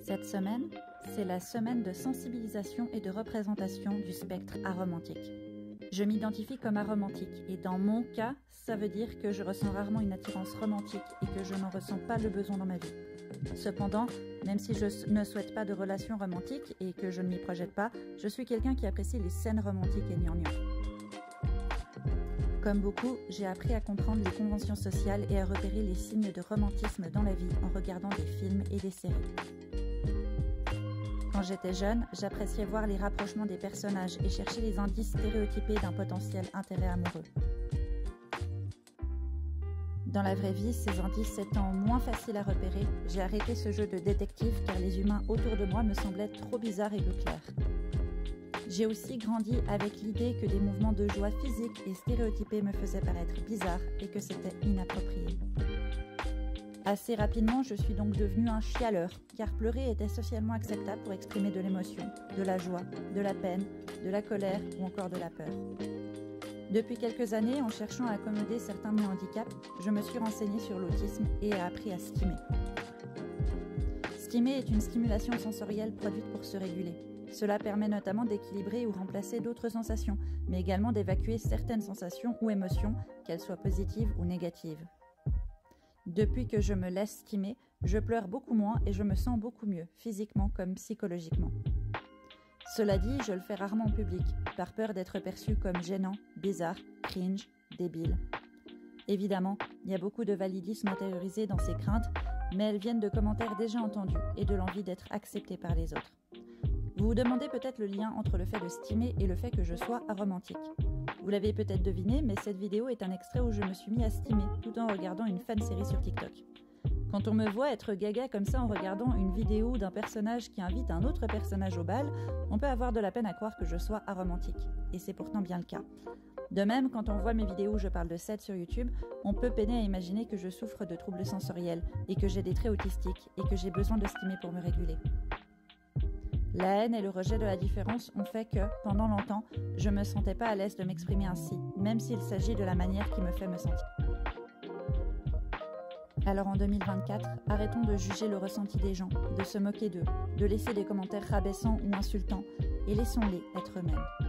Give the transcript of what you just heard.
Cette semaine, c'est la semaine de sensibilisation et de représentation du spectre aromantique. Je m'identifie comme aromantique et dans mon cas, ça veut dire que je ressens rarement une attirance romantique et que je n'en ressens pas le besoin dans ma vie. Cependant, même si je ne souhaite pas de relation romantique et que je ne m'y projette pas, je suis quelqu'un qui apprécie les scènes romantiques et gnangnan. Comme beaucoup, j'ai appris à comprendre les conventions sociales et à repérer les signes de romantisme dans la vie en regardant des films et des séries. Quand j'étais jeune, j'appréciais voir les rapprochements des personnages et chercher les indices stéréotypés d'un potentiel intérêt amoureux. Dans la vraie vie, ces indices étant moins faciles à repérer, j'ai arrêté ce jeu de détective car les humains autour de moi me semblaient trop bizarres et peu clairs. J'ai aussi grandi avec l'idée que des mouvements de joie physiques et stéréotypés me faisaient paraître bizarres et que c'était inapproprié. Assez rapidement, je suis donc devenue un chialeur, car pleurer était socialement acceptable pour exprimer de l'émotion, de la joie, de la peine, de la colère ou encore de la peur. Depuis quelques années, en cherchant à accommoder certains de mes handicaps, je me suis renseignée sur l'autisme et ai appris à stimer. Stimer est une stimulation sensorielle produite pour se réguler. Cela permet notamment d'équilibrer ou remplacer d'autres sensations, mais également d'évacuer certaines sensations ou émotions, qu'elles soient positives ou négatives. Depuis que je me laisse stimer, je pleure beaucoup moins et je me sens beaucoup mieux, physiquement comme psychologiquement. Cela dit, je le fais rarement en public, par peur d'être perçu comme gênant, bizarre, cringe, débile. Évidemment, il y a beaucoup de validisme intériorisé dans ces craintes, mais elles viennent de commentaires déjà entendus et de l'envie d'être accepté par les autres. Vous vous demandez peut-être le lien entre le fait de stimer et le fait que je sois aromantique. Vous l'avez peut-être deviné, mais cette vidéo est un extrait où je me suis mis à stimer tout en regardant une fan-série sur TikTok. Quand on me voit être gaga comme ça en regardant une vidéo d'un personnage qui invite un autre personnage au bal, on peut avoir de la peine à croire que je sois aromantique. Et c'est pourtant bien le cas. De même, quand on voit mes vidéos où je parle de sexe sur YouTube, on peut peiner à imaginer que je souffre de troubles sensoriels et que j'ai des traits autistiques et que j'ai besoin de stimer pour me réguler. La haine et le rejet de la différence ont fait que, pendant longtemps, je ne me sentais pas à l'aise de m'exprimer ainsi, même s'il s'agit de la manière qui me fait me sentir. Alors en 2024, arrêtons de juger le ressenti des gens, de se moquer d'eux, de laisser des commentaires rabaissants ou insultants, et laissons-les être eux-mêmes.